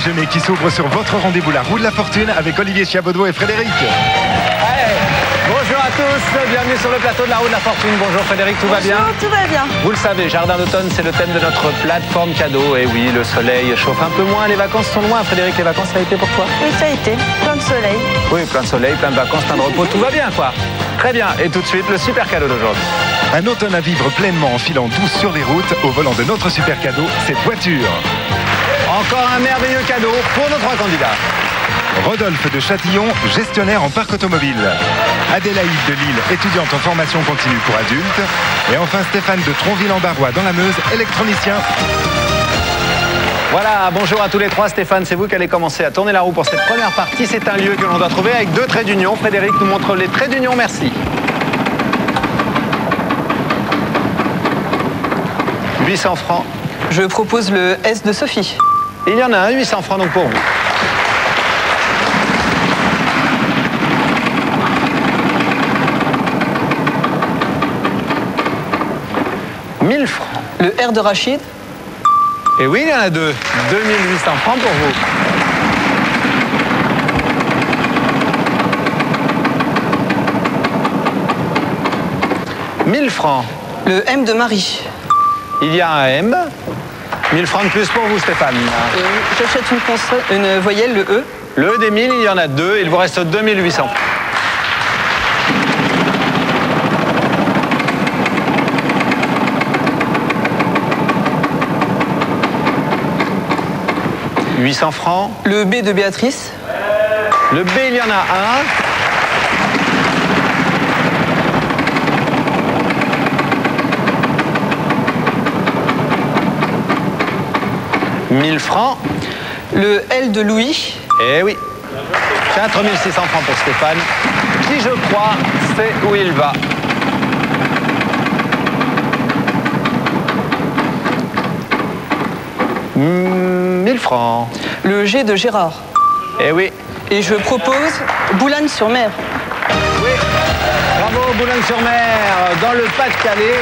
déjeuner qui s'ouvre sur votre rendez-vous La Roue de la Fortune avec Olivier Chiabodo et Frédéric. Bonjour à tous, bienvenue sur le plateau de La Roue de la Fortune. Bonjour Frédéric, tout va bien? Bonjour, tout va bien. Vous le savez, Jardin d'automne, c'est le thème de notre plateforme cadeau. Et oui, le soleil chauffe un peu moins, les vacances sont loin. Frédéric, les vacances, ça a été pour toi? Oui, ça a été. Plein de soleil. Oui, plein de soleil, plein de vacances, plein de repos, tout va bien quoi. Très bien, et tout de suite, le super cadeau d'aujourd'hui. Un automne à vivre pleinement en filant douce sur les routes au volant de notre super cadeau, cette voiture. Encore un merveilleux cadeau pour nos 3 candidats. Rodolphe de Châtillon, gestionnaire en parc automobile. Adélaïde de Lille, étudiante en formation continue pour adultes. Et enfin Stéphane de Tronville-en-Barrois dans la Meuse, électronicien. Voilà, bonjour à tous les 3. Stéphane, c'est vous qui allez commencer à tourner la roue pour cette première partie. C'est un lieu que l'on doit trouver avec 2 traits d'union. Frédéric nous montre les traits d'union, merci. 800 francs. Je propose le S de Sophie. Il y en a un, 800 francs donc pour vous. Francs. Le R de Rachid. Et oui, il y en a 2. 2800 francs pour vous. 1000 francs. Le M de Marie. Il y a un M. 1000 francs de plus pour vous, Stéphane. J'achète une voyelle, le E. Le E des 1000, il y en a 2. Il vous reste 2800. « 800 francs. Le B de Béatrice. Le B, il y en a un. « 1000 francs. Le L de Louis. Eh oui. 4600 francs pour Stéphane, qui, je crois, sait où il va. « 1000 francs. Le G de Gérard. Eh oui. Et je propose Boulogne-sur-Mer. Oui. Bravo, Boulogne-sur-Mer, dans le Pas-de-Calais.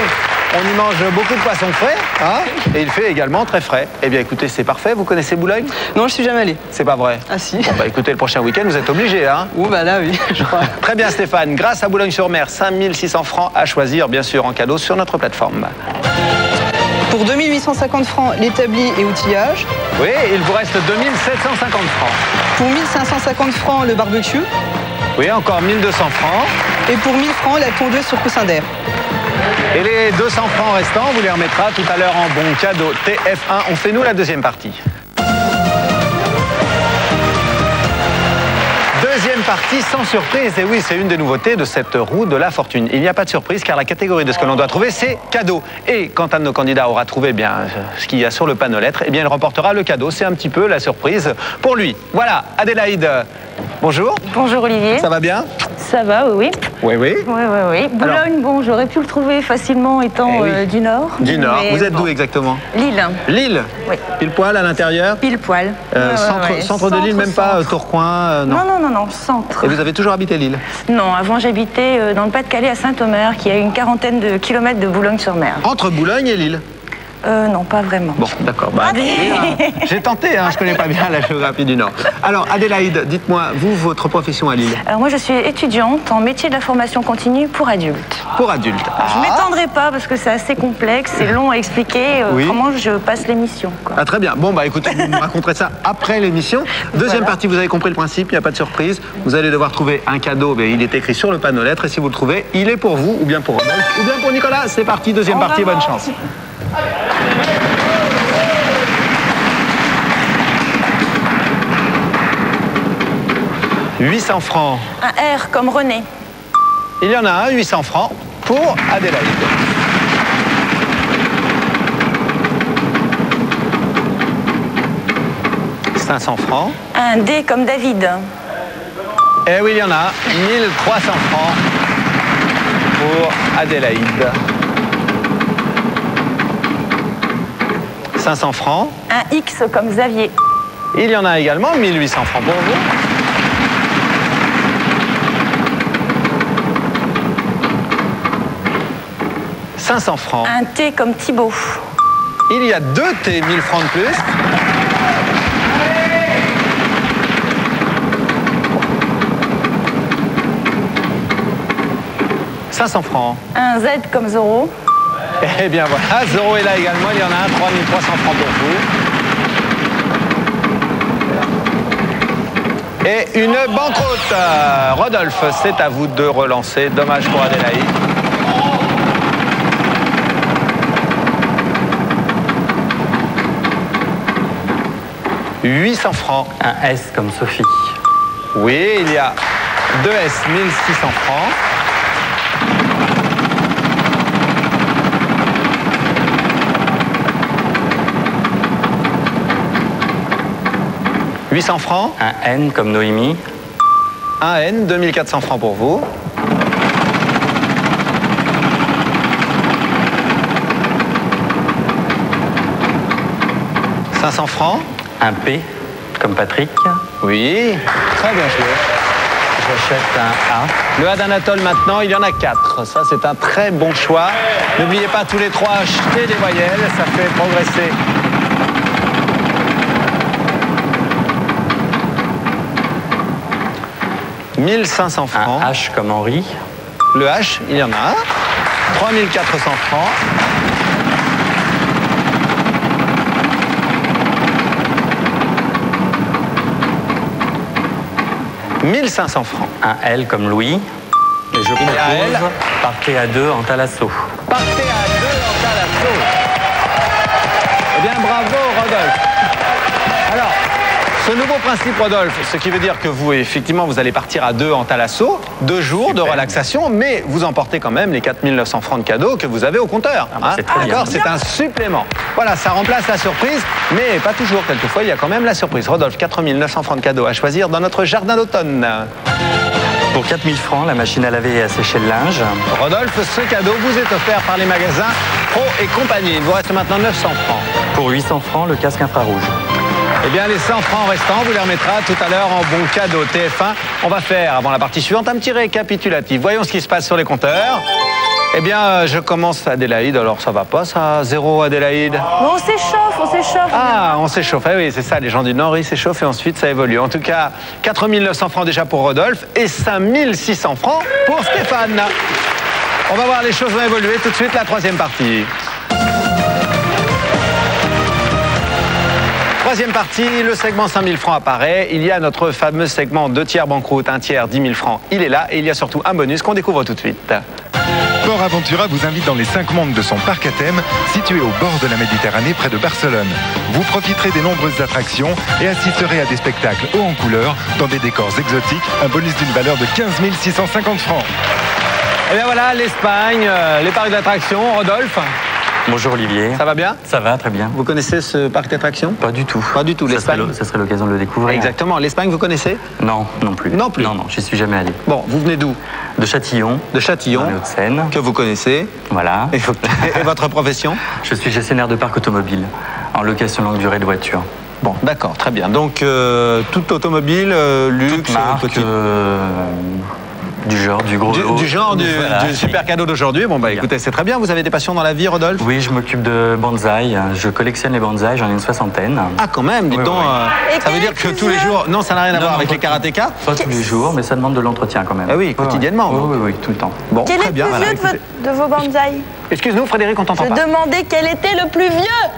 On y mange beaucoup de poissons frais, hein, et il fait également très frais. Eh bien, écoutez, c'est parfait. Vous connaissez Boulogne? Non, je suis jamais allée. C'est pas vrai? Ah si. Bon, bah écoutez, le prochain week-end, vous êtes obligé, hein? Oh, bah là, oui, je crois. Très bien, Stéphane. Grâce à Boulogne-sur-Mer, 5600 francs à choisir, bien sûr, en cadeau sur notre plateforme. Pour 2850 francs, l'établi et outillage. Oui, il vous reste 2750 francs. Pour 1550 francs, le barbecue. Oui, encore 1200 francs. Et pour 1000 francs, la tondeuse sur coussin d'air. Et les 200 francs restants, on vous les remettra tout à l'heure en bon cadeau. TF1, on fait nous la deuxième partie. Deuxième partie sans surprise, et oui, c'est une des nouveautés de cette roue de la fortune. Il n'y a pas de surprise car la catégorie de ce que l'on doit trouver, c'est cadeau. Et quand un de nos candidats aura trouvé bien ce qu'il y a sur le panneau lettres, eh bien il remportera le cadeau. C'est un petit peu la surprise pour lui. Voilà, Adélaïde, bonjour. Bonjour Olivier. Ça va bien? Ça va, oui. Oui, oui. Oui. Boulogne, alors, bon, j'aurais pu le trouver facilement étant oui. du Nord. Du Nord. Mais Vous êtes bon. d'où exactement? Lille. Lille? Oui. Pile poil à l'intérieur? Pile poil. Centre de Lille, même pas Tourcoing, non? Non, centre. Et vous avez toujours habité Lille? Non, avant j'habitais dans le Pas-de-Calais à Saint-Omer, qui est à une quarantaine de kilomètres de Boulogne-sur-Mer. Entre Boulogne et Lille? Non, pas vraiment. Bon, d'accord. Bah, j'ai tenté, hein, je connais pas bien la géographie du Nord. Alors, Adélaïde, dites-moi, vous, votre profession à Lille? Alors moi, je suis étudiante en métier de la formation continue pour adultes. Pour adultes. Je ne m'étendrai pas parce que c'est assez complexe, c'est long à expliquer Oui. comment je passe l'émission. Ah, très bien. Bon, bah écoutez, vous me raconterez ça après l'émission. Deuxième Voilà. partie, vous avez compris le principe, il n'y a pas de surprise. Vous allez devoir trouver un cadeau, mais il est écrit sur le panneau lettres, et si vous le trouvez, il est pour vous, ou bien pour Rodolphe, ou bien pour Nicolas. C'est parti, deuxième partie, bonne chance. « 800 francs. Un R comme René. Il y en a un, 800 francs, pour Adélaïde. « 500 francs. Un D comme David. Eh oui, il y en a 1300 francs pour Adélaïde. 500 francs. Un X comme Xavier. Il y en a également 1800 francs pour vous. « 500 francs. Un T comme Thibaut. Il y a 2 T, 1000 francs de plus. 500 francs. Un Z comme Zorro. Eh bien voilà, Zorro est là également, il y en a un, 3300 francs pour vous. Et une banqueroute. Rodolphe, c'est à vous de relancer. Dommage pour Adélaïde. « 800 francs. Un S comme Sophie. Oui, il y a 2 S, 1600 francs. « 800 francs. Un N comme Noémie. Un N, 2400 francs pour vous. « 500 francs. Un P comme Patrick. Oui, très bien joué. J'achète un A. Le A d'Anatole maintenant, il y en a 4. Ça, c'est un très bon choix. N'oubliez pas tous les 3 acheter des voyelles, ça fait progresser. « 1500 francs. Un H comme Henri. Le H, il y en a. 3400 francs. « 1500 francs. Un L comme Louis. Et je Il y a L. propose partez à 2 en Thalasso. Partez à 2 en Thalasso. Eh bien, bravo, Rodolphe. Alors, ce nouveau principe, Rodolphe, ce qui veut dire que vous, effectivement, vous allez partir à 2 en Thalasso, 2 jours de relaxation, mais vous emportez quand même les 4900 francs de cadeaux que vous avez au compteur. c'est très bien. D'accord, c'est un supplément. Voilà, ça remplace la surprise, mais pas toujours. Quelquefois, il y a quand même la surprise. Rodolphe, 4900 francs de cadeaux à choisir dans notre jardin d'automne. Pour 4000 francs, la machine à laver et à sécher le linge. Rodolphe, ce cadeau vous est offert par les magasins Pro et compagnie. Il vous reste maintenant 900 francs. Pour 800 francs, le casque infrarouge. Eh bien, les 100 francs restants, vous les remettra tout à l'heure en bon cadeau TF1. On va faire, avant la partie suivante, un petit récapitulatif. Voyons ce qui se passe sur les compteurs. Eh bien, je commence Adélaïde. Alors, ça va pas, ça? 0, Adélaïde? Mais on s'échauffe, on s'échauffe. Ah, on s'échauffe. Ah oui, c'est ça, les gens du Nord, ils s'échauffent et ensuite ça évolue. En tout cas, 4900 francs déjà pour Rodolphe et 5600 francs pour Stéphane. On va voir, les choses vont évoluer tout de suite, la troisième partie. Troisième partie, le segment 5000 francs apparaît. Il y a notre fameux segment 2 tiers banqueroute, 1 tiers 10 000 francs. Il est là et il y a surtout un bonus qu'on découvre tout de suite. Port Aventura vous invite dans les 5 mondes de son parc à thème, situé au bord de la Méditerranée près de Barcelone. Vous profiterez des nombreuses attractions et assisterez à des spectacles hauts en couleur, dans des décors exotiques, un bonus d'une valeur de 15 650 francs. Et bien voilà, l'Espagne, les parcs d'attractions. Rodolphe, Bonjour Olivier. ça va bien? Ça va, très bien. Vous connaissez ce parc d'attractions? Pas du tout. Pas du tout, l'Espagne. Ça serait l'occasion de le découvrir. Exactement, l'Espagne, vous connaissez? Non, non plus. Non plus. Non, non, j'y suis jamais allé. Bon, vous venez d'où? De Châtillon, De Châtillon, dans les Hauts-de-Seine. que vous connaissez. Voilà. Et votre profession? Je suis gestionnaire de parc automobile, en location longue durée de voitures. Bon, d'accord, très bien. Donc, toute automobile, luxe, Toute marque, petit... du genre, du gros lot. Du genre du super cadeau d'aujourd'hui. Bon, bah écoutez, c'est très bien. Vous avez des passions dans la vie, Rodolphe? Oui, je m'occupe de bonsaï. Je collectionne les bonsaïs, j'en ai une 60aine. Ah, quand même, dites Oui, donc. oui. Ça veut dire que tous les jours... Non, ça n'a rien à voir avec les karatékas? Pas tous les jours, mais ça demande de l'entretien quand même. Ah oui, quotidiennement, Oui, donc. oui, oui, tout le temps. Bon, Quel est très le bien. plus Voilà, vieux écoutez. de vos bonsaïs? Excuse-nous, Frédéric, on t'entend Je pas. demandais quel était le plus vieux.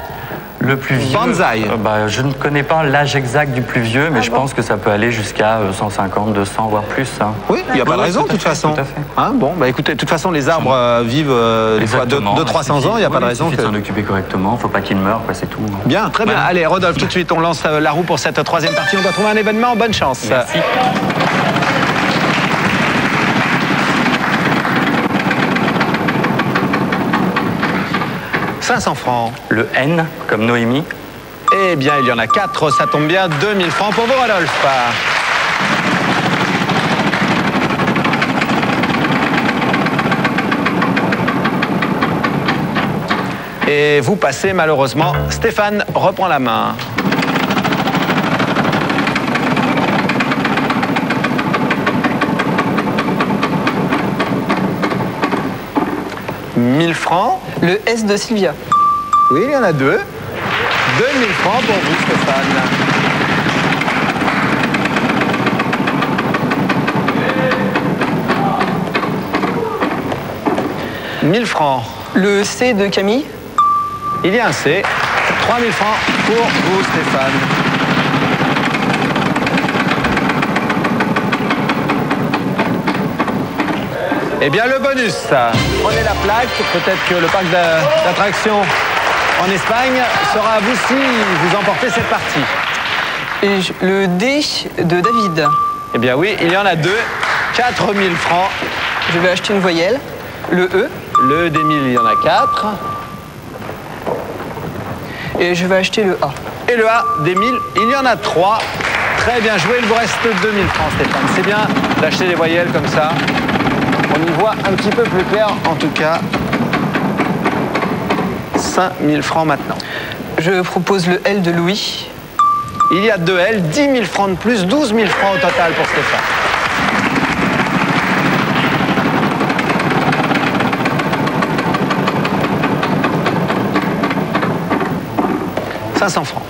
Le plus vieux. Bonsaï. Je ne connais pas l'âge exact du plus vieux, mais je pense que ça peut aller jusqu'à 150, 200, voire plus. Hein. Oui, il n'y a pas de raison, de toute façon. Tout à fait. Hein, bon, bah écoutez, de toute façon, les arbres vivent des fois 200-300 ans, il n'y a pas de raison Il suffit de s'en occuper correctement, il ne faut pas qu'ils meurent, quoi, c'est tout. Bien, très bien. Allez, Rodolphe, tout de suite, on lance la roue pour cette troisième partie. On doit trouver un événement. Bonne chance. Merci. « 500 francs. Le N, comme Noémie. Eh bien, il y en a 4, ça tombe bien. 2000 francs pour vous, Rodolphe. Et vous passez, malheureusement. Stéphane reprend la main. « 1000 francs. Le S de Sylvia. Oui, il y en a 2. 2000 francs pour vous, Stéphane. 1000 francs. Le C de Camille. Il y a un C. 3000 francs pour vous, Stéphane. Eh bien, le bonus. Prenez la plaque. Peut-être que le parc d'attractions en Espagne sera à vous si vous emportez cette partie. Et le D de David. Eh bien oui, il y en a 2. 4000 francs. Je vais acheter une voyelle. Le E. Le d'Émile, il y en a 4. Et je vais acheter le A. Et le A d'Émile, il y en a 3. Très bien joué, il vous reste 2000 francs, Stéphane. C'est bien d'acheter les voyelles comme ça. On y voit un petit peu plus clair, en tout cas. 5000 francs maintenant. Je propose le L de Louis. Il y a 2 L, 10 000 francs de plus, 12 000 francs au total pour Stéphane. « 500 francs.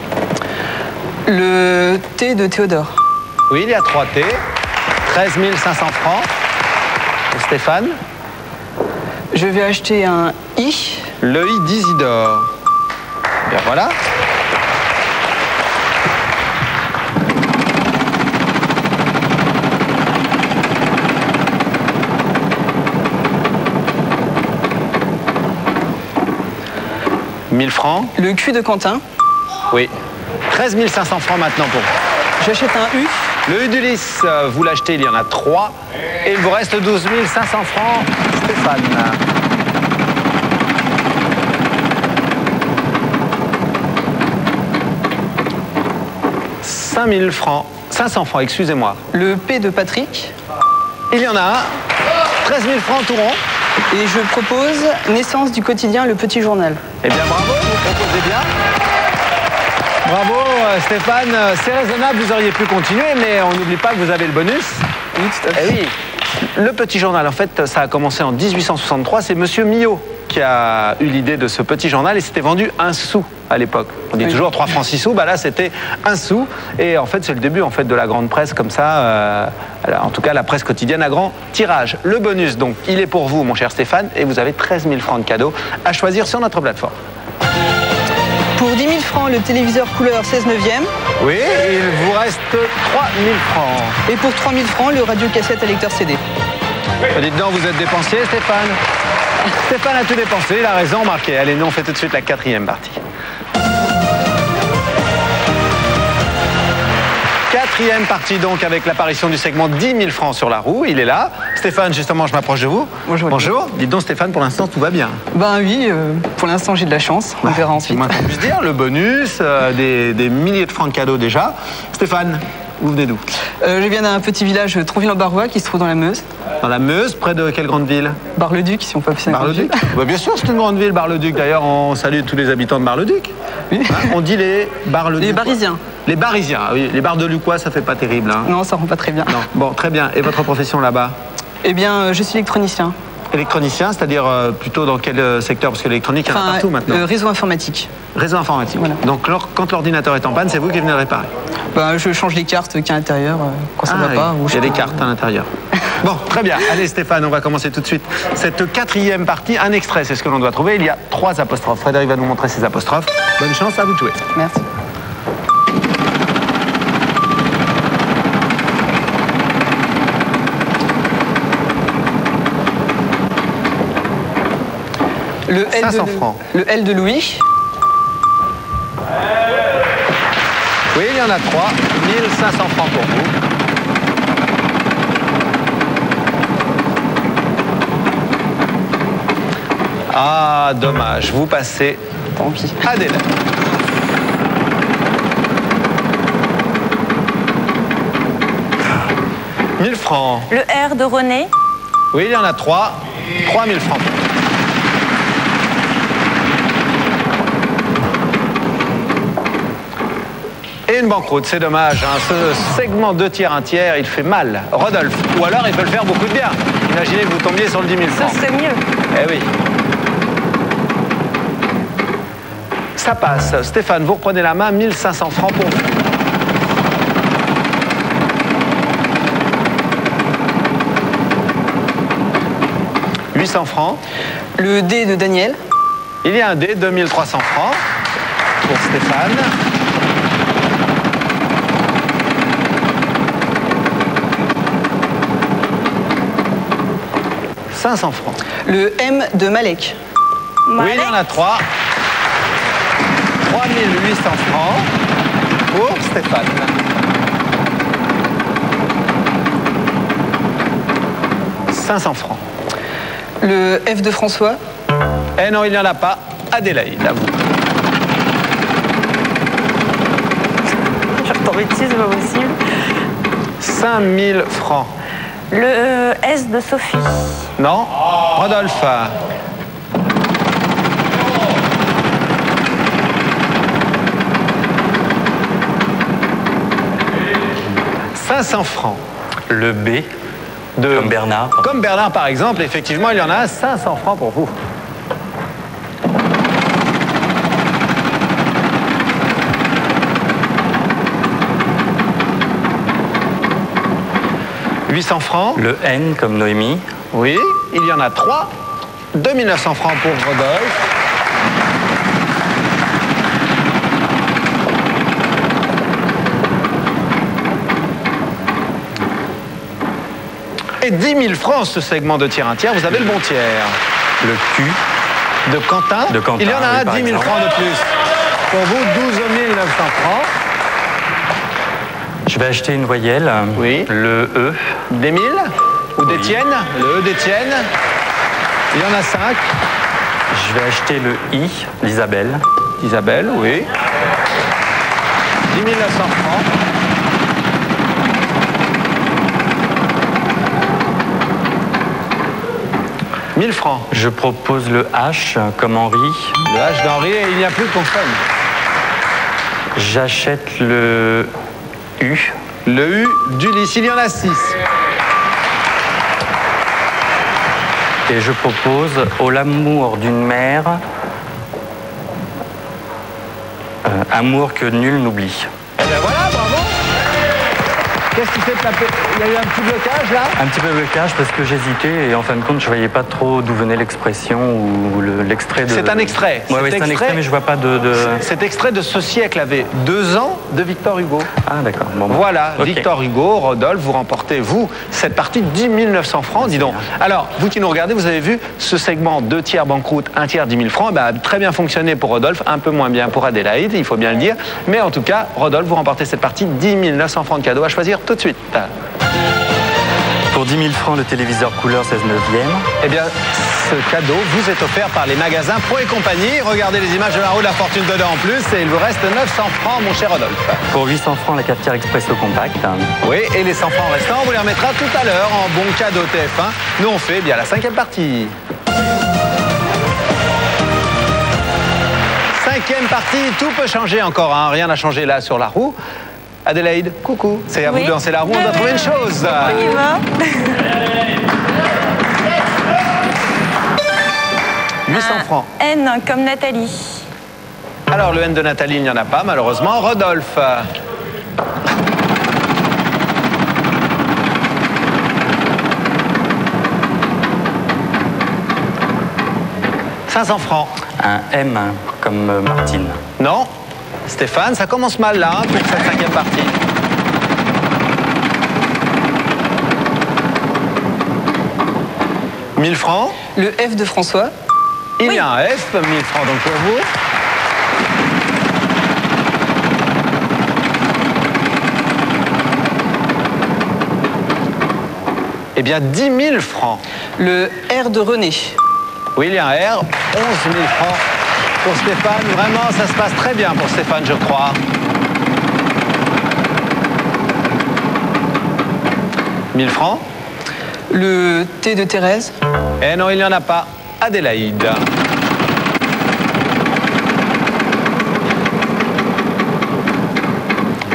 Le T de Théodore. Oui, il y a 3 T. 13 500 francs. Pour Stéphane. Je vais acheter un I. Le I d'Isidore. Bien voilà. « 1000 francs. Le Q de Quentin. Oui. 13 500 francs maintenant pour vous. J'achète un U. Le U d'Ulysse, vous l'achetez, il y en a 3. Et il vous reste 12 500 francs, Stéphane. « 5000 francs. 500 francs, excusez-moi. Le P de Patrick. Il y en a un. 13 000 francs tout rond. Et je propose naissance du quotidien, le petit journal. Eh bien, bravo, vous proposez bien. Bravo, Stéphane. C'est raisonnable, vous auriez pu continuer, mais on n'oublie pas que vous avez le bonus. Oui, tout à fait. Eh oui. Le petit journal, en fait, ça a commencé en 1863. C'est Monsieur Millot qui a eu l'idée de ce petit journal et c'était vendu 1 sou à l'époque. On dit toujours 3 francs 6 sous, bah là c'était 1 sou. Et en fait, c'est le début en fait, de la grande presse comme ça, en tout cas la presse quotidienne à grand tirage. Le bonus, donc, il est pour vous, mon cher Stéphane, et vous avez 13 000 francs de cadeaux à choisir sur notre plateforme. Pour 10 000 francs, le téléviseur couleur 16 neuvième. Oui, il vous reste 3 000 francs. Et pour 3 000 francs, le radio-cassette à lecteur CD. Dites donc, vous êtes dépensier, Stéphane. Stéphane a tout dépensé, il a raison, marqué. Allez, nous on fait tout de suite la 4e partie. 4e partie donc avec l'apparition du segment 10 000 francs sur la roue. Il est là. Stéphane, justement, je m'approche de vous. Bonjour. Bonjour. Dites donc, Stéphane, pour l'instant, tout va bien. Ben oui, pour l'instant j'ai de la chance. On verra ensuite. C'est moins qu'on puisse dire. Le bonus, des milliers de francs de cadeaux déjà. Stéphane, vous venez d'où? Je viens d'un petit village Tronville-en-Barrois qui se trouve dans la Meuse. Dans la Meuse, près de quelle grande ville? Bar-le-Duc, si on peut appeler ça. Bar-le-Duc. Bah, bien sûr, c'est une grande ville, Bar-le-Duc. D'ailleurs, on salue tous les habitants de Bar-le-Duc. Oui. Hein, on dit les Bar-le-Duc. Les Barisiens. Les Barisiens, oui. Les Bars de Lucois, ça fait pas terrible. Hein. Non, ça rend pas très bien. Non. Bon, très bien. Et votre profession là-bas? Eh bien, je suis électronicien. Électronicien, c'est-à-dire plutôt dans quel secteur? Parce que l'électronique, il y en a partout maintenant. Réseau informatique. Réseau informatique. Voilà. Donc, quand l'ordinateur est en panne, c'est vous qui venez le réparer? Ben, je change les cartes qu'il y a à l'intérieur quand ça ne va pas. Il y a des cartes à l'intérieur. Bon, très bien. Allez, Stéphane, on va commencer tout de suite cette 4e partie. Un extrait, c'est ce que l'on doit trouver. Il y a 3 apostrophes. Frédéric va nous montrer ces apostrophes. Bonne chance, à vous de jouer. Merci. Le L 500 francs. Le L de Louis. Oui, il y en a 3. 1500 francs pour vous. Ah, dommage. Vous passez Tant pis. à des lettres. « 1000 francs. Le R de René. Oui, il y en a 3. 3000 francs. Et une banqueroute, c'est dommage. Hein. Ce segment 2 tiers, 1 tiers, il fait mal. Rodolphe. Ou alors, il peut le faire beaucoup de bien. Imaginez que vous tombiez sur le 10 000 francs. Ce serait mieux. Eh oui. Ça passe. Stéphane, vous reprenez la main. 1500 francs pour vous. « 800 francs. Le D de Daniel. Il y a un D, 2300 francs pour Stéphane. « 500 francs. Le M de Malek. Oui, il y en a 3. 3800 francs pour Stéphane. « 500 francs. Le F de François. Eh non, il n'y en a pas. Adélaïde, à vous. Je retombe dessus, c'est pas possible. 5000 francs. Le S de Sophie. Non. Rodolphe. « 500 francs. Le B, comme Bernard. Comme Bernard, par exemple, effectivement, il y en a 500 francs pour vous. « 800 francs. Le N comme Noémie. Oui, il y en a 3. 2900 francs pour Rodolphe. Et 10 000 francs, ce segment de tir un tiers, vous avez le bon tiers. Le Q. De Quentin. De Quentin, Il y en a oui, un, par 10 000 exemple. francs de plus. Pour vous, 12 900 francs. Je vais acheter une voyelle. Oui. Le E. D'Émile ou d'Étienne. Le E d'Étienne. Il y en a 5. Je vais acheter le I d'Isabelle. Isabelle, oui. 10 900 francs. « 1000 francs. Je propose le H comme Henri. Le H d'Henri et il n'y a plus de consonne. J'achète le U. Le U d'Ulysse, il y en a 6. Et je propose au l'amour d'une mère, amour que nul n'oublie. Et bien voilà, bravo. Qu'est-ce qui fait taper? Il y a eu un petit blocage là? Un petit peu de blocage parce que j'hésitais et en fin de compte je voyais pas trop d'où venait l'expression ou l'extrait de... C'est un extrait. Ouais, c'est un extrait mais je vois pas de... Cet extrait de ce siècle avait 2 ans de Victor Hugo. Ah d'accord. Bon, Voilà, ok. Victor Hugo, Rodolphe, vous remportez, vous, cette partie de 10 900 francs, dis donc. Alors, vous qui nous regardez, vous avez vu ce segment 2 tiers banqueroute, 1 tiers 10 000 francs, bah, très bien fonctionné pour Rodolphe, un peu moins bien pour Adélaïde, il faut bien le dire. Mais en tout cas, Rodolphe, vous remportez cette partie de 10 900 francs de cadeaux à choisir tout de suite. Pour 10 000 francs, le téléviseur couleur 16/9. Eh bien, ce cadeau vous est offert par les magasins Pro et compagnie. Regardez les images de la roue de la fortune dedans en plus et il vous reste 900 francs, mon cher Rodolphe. Pour 800 francs, la cafetière expresso compact. Oui, et les 100 francs restants, on vous les remettra tout à l'heure en bon cadeau TF1. Nous, on fait bien la 5e partie. 5e partie, tout peut changer encore, hein. Rien n'a changé là sur la roue. Adélaïde, coucou, c'est à vous de lancer la roue, on doit trouver une chose. On y va. 800 francs. N comme Nathalie. Alors, le N de Nathalie, il n'y en a pas, malheureusement. Rodolphe. « 500 francs. Un M comme Martine. Non. Stéphane, ça commence mal là, hein, pour cette 5e partie. « 1000 francs. Le F de François. Il y a un F, 1000 francs donc pour vous. Eh bien, 10 000 francs. Le R de René. Oui, il y a un R, 11 000 francs pour Stéphane. Vraiment, ça se passe très bien pour Stéphane, je crois. « 1000 francs. Le T de Thérèse. Eh non, il n'y en a pas. Adélaïde. «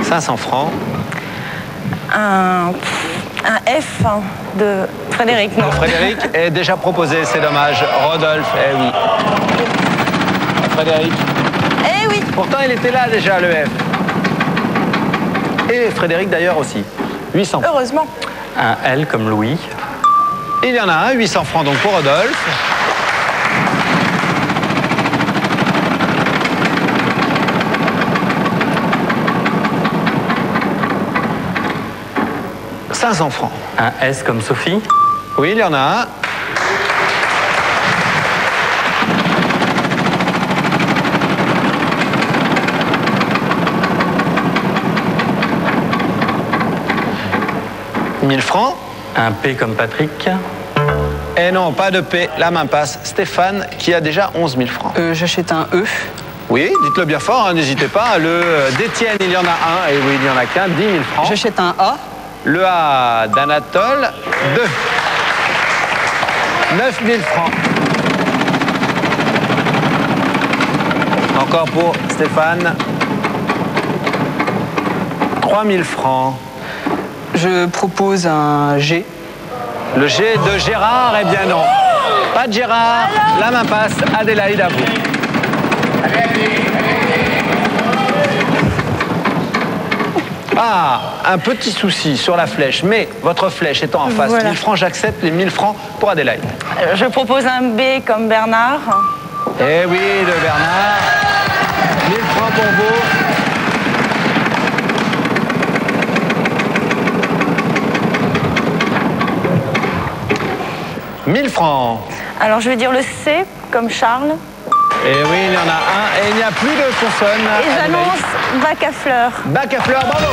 500 francs. Un F de Frédéric, non. Frédéric est déjà proposé, c'est dommage. Rodolphe, eh oui. Frédéric. Eh oui. Pourtant, il était là déjà, le F. Et Frédéric d'ailleurs aussi. 800 francs. Heureusement. Un L comme Louis. Il y en a un, 800 francs donc pour Rodolphe. 500 francs. Un S comme Sophie. Oui, il y en a un. « 1000 francs. Un P comme Patrick. Et non, pas de P, la main passe. Stéphane, qui a déjà 11 000 francs. J'achète un E. Oui, dites-le bien fort, hein, n'hésitez pas. Le d'Étienne, il y en a un. Et oui, il n'y en a qu'un, 10 000 francs. J'achète un A. Le A d'Anatole, 2. 9 000 francs. Encore pour Stéphane. 3 000 francs. Je propose un G. Le G de Gérard, eh bien non. Pas de Gérard, la main passe. Adélaïde, à vous. Ah, un petit souci sur la flèche, mais votre flèche étant en face, Voilà. 1000 francs, j'accepte les 1000 francs pour Adélaïde. Je propose un B comme Bernard. Eh oui, de Bernard. 1000 francs pour vous. « 1000 francs. Alors je vais dire le C comme Charles. Et oui, il y en a un. Et il n'y a plus de consonne. Et j'annonce bac à fleurs. Bac à fleurs, bravo.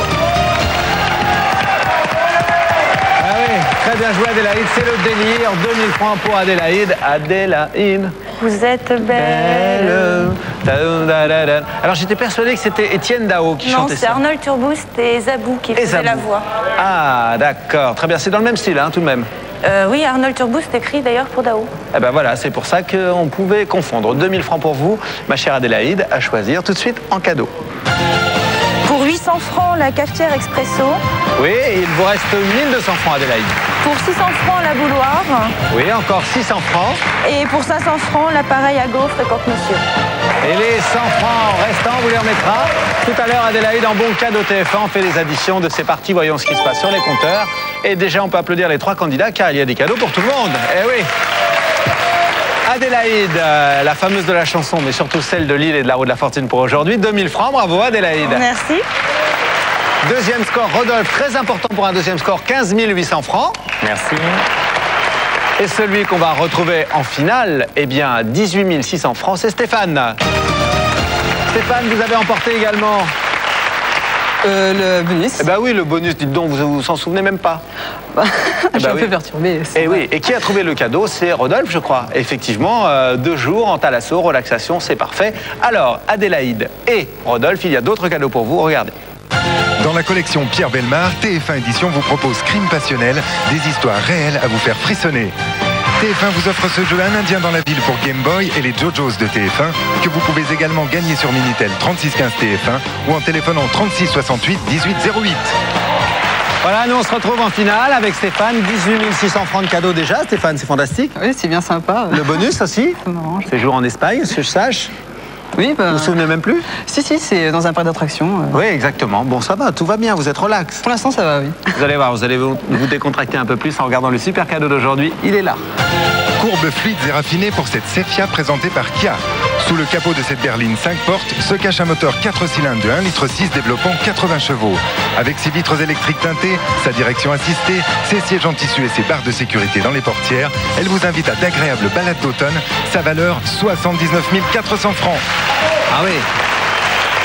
Ah oui, très bien joué Adélaïde, c'est le délire. 2000 francs pour Adélaïde. Adélaïde. Vous êtes belle. Alors j'étais persuadé que c'était Étienne Dao qui Non, chantait c'est ça. Arnold Turboust et Zabou qui faisaient la Zabou. voix. Ah d'accord, très bien, c'est dans le même style hein, tout de même. Oui, Arnold Turboust écrit d'ailleurs pour Dao. Eh ben voilà, c'est pour ça qu'on pouvait confondre. 2000 francs pour vous, ma chère Adélaïde, à choisir tout de suite en cadeau. Pour 800 francs, la cafetière expresso. Oui, il vous reste 1200 francs Adélaïde. Pour 600 francs, la bouloire. Oui, encore 600 francs. Et pour 500 francs, l'appareil à gaufres et croque-monsieur. Et les 100 francs restants, vous les remettra. Tout à l'heure, Adélaïde, en bon cadeau TF1, on fait les additions de ces parties. Voyons ce qui se passe sur les compteurs. Et déjà, on peut applaudir les 3 candidats, car il y a des cadeaux pour tout le monde. Eh oui. Adélaïde, la fameuse de la chanson, mais surtout celle de Lille et de la roue de la fortune pour aujourd'hui. 2000 francs, bravo Adélaïde. Merci. Deuxième score, Rodolphe, très important pour un deuxième score, 15 800 francs. Merci. Et celui qu'on va retrouver en finale, eh bien, 18 600 francs, c'est Stéphane. Stéphane, vous avez emporté également... Le bonus. Eh ben oui, le bonus, dites donc, vous vous en souvenez même pas. Je suis un oui. peu perturbée. c'est Et vrai. oui, et qui a trouvé le cadeau? C'est Rodolphe, je crois. Effectivement, 2 jours en thalasso, relaxation, c'est parfait. Alors, Adélaïde et Rodolphe, il y a d'autres cadeaux pour vous, regardez. Dans la collection Pierre Bellemare, TF1 Édition vous propose Crime passionnel, des histoires réelles à vous faire frissonner. TF1 vous offre ce jeu Un Indien dans la ville pour Game Boy et les JoJo's de TF1 que vous pouvez également gagner sur Minitel 3615 TF1 ou en téléphonant 36 68 18 08. Voilà, nous on se retrouve en finale avec Stéphane, 18 600 francs de cadeau déjà. Stéphane, c'est fantastique. Oui, c'est bien sympa. Le bonus aussi, C'est marrant. séjour en Espagne, que je sache. Oui, bah... Vous vous souvenez même plus? Si, c'est dans un parc d'attractions. Oui, exactement. Bon, ça va, tout va bien, vous êtes relax. Pour l'instant, ça va, oui. Vous allez voir, vous allez vous décontracter un peu plus en regardant le super cadeau d'aujourd'hui. Il est là. Courbes fluides et raffinées pour cette Cephia présentée par Kia. Sous le capot de cette berline 5 portes se cache un moteur 4 cylindres de 1,6 litre développant 80 chevaux. Avec ses vitres électriques teintées, sa direction assistée, ses sièges en tissu et ses barres de sécurité dans les portières, elle vous invite à d'agréables balades d'automne. Sa valeur, 79 400 francs. Ah oui.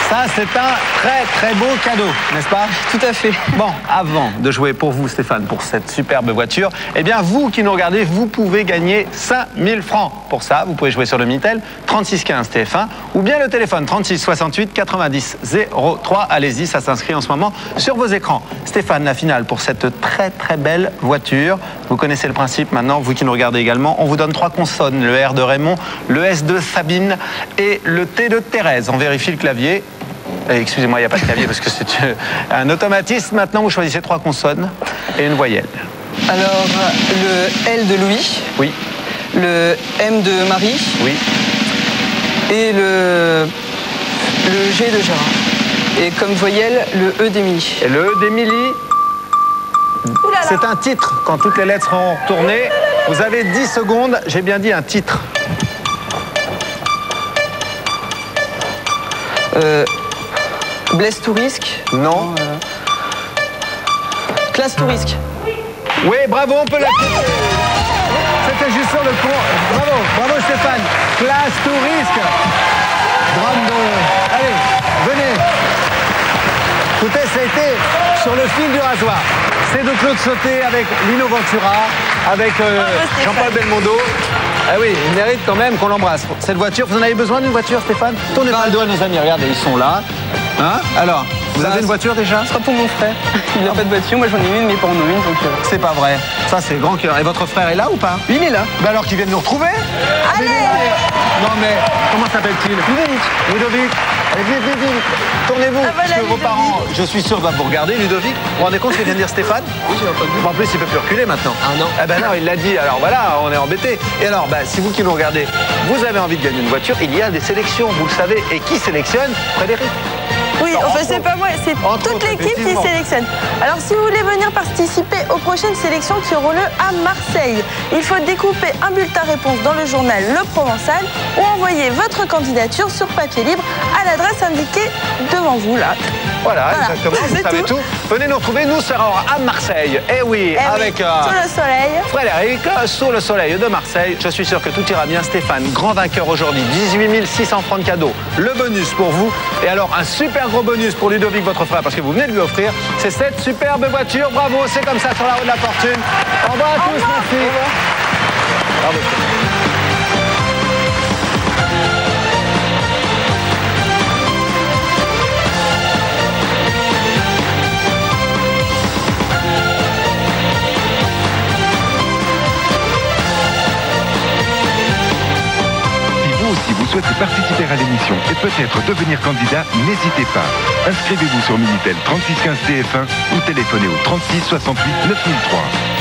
Ça, c'est un très très beau cadeau, n'est-ce pas? Tout à fait. Bon, avant de jouer pour vous, Stéphane, pour cette superbe voiture, eh bien, vous qui nous regardez, vous pouvez gagner 5000 francs. Pour ça, vous pouvez jouer sur le Minitel 3615 TF1 ou bien le téléphone 36 68 90 03. Allez-y, ça s'inscrit en ce moment sur vos écrans. Stéphane, la finale pour cette très très belle voiture. Vous connaissez le principe maintenant, vous qui nous regardez également. On vous donne 3 consonnes, le R de Raymond, le S de Sabine et le T de Thérèse. On vérifie le clavier. Excusez-moi, il n'y a pas de clavier parce que c'est un automatisme. Maintenant, vous choisissez 3 consonnes et une voyelle. Alors, le L de Louis. Oui. Le M de Marie. Oui. Et le G de Gérard. Et comme voyelle, le E d'Émilie. Et le E d'Émilie, c'est un titre. Quand toutes les lettres seront tournées, vous avez 10 secondes. J'ai bien dit un titre. Blaise Tourisque. Non. Classe Tourisque. Oui, bravo, on peut l'applaudir. C'était juste sur le con. Bravo Stéphane. Classe tout risque. Drame de... Allez, venez. Écoutez, ça a été sur le fil du rasoir. C'est de Claude Sauté avec Lino Ventura, avec Jean-Paul Belmondo. Ah oui, il mérite quand même qu'on l'embrasse. Cette voiture, vous en avez besoin d'une voiture, Stéphane? Tournez pas le dos à nos amis, regardez, ils sont là. Hein? Alors, vous avez une voiture déjà? Ce sera pour mon frère. Il n'a pas de voiture, moi j'en ai une, mes parents en ont une, donc... C'est pas vrai. Ça, c'est grand cœur. Et votre frère est là ou pas? Oui, il est là. Ben alors qu'il vienne nous retrouver. Allez! Non mais, comment s'appelle-t-il? Ludovic. Allez, vite. Tournez-vous. Ah, voilà, parce que vos Ludovic. parents, je suis sûr, doivent vous regarder, Ludovic. Vous vous rendez compte ce que vient de dire Stéphane? Oui, j'ai entendu. En plus, il peut plus reculer maintenant. Ah non? Eh ben non, il l'a dit. Alors voilà, on est embêtés. Et alors, si vous qui nous regardez, vous avez envie de gagner une voiture, il y a des sélections, vous le savez. Et qui sélectionne? Frédéric. Oui, enfin c'est pas moi, c'est Entre toute autres, l'équipe qui effectivement. sélectionne. Alors si vous voulez venir participer aux prochaines sélections qui auront lieu à Marseille, il faut découper un bulletin réponse dans le journal Le Provençal ou envoyer votre candidature sur papier libre à l'adresse indiquée devant vous là. Voilà, exactement, vous C'est savez tout. Venez nous retrouver, nous serons à Marseille. Eh oui, avec sous le soleil. Frédéric, sous le soleil de Marseille. Je suis sûr que tout ira bien. Stéphane, grand vainqueur aujourd'hui, 18 600 francs de cadeaux. Le bonus pour vous. Et alors, un super gros bonus pour Ludovic, votre frère, parce que vous venez de lui offrir. C'est cette superbe voiture. Bravo, c'est comme ça sur la roue de la fortune. Au revoir à tous, merci. Bravo. Si vous souhaitez participer à l'émission et peut-être devenir candidat, n'hésitez pas. Inscrivez-vous sur Minitel 3615 TF1 ou téléphonez au 36 68 9003.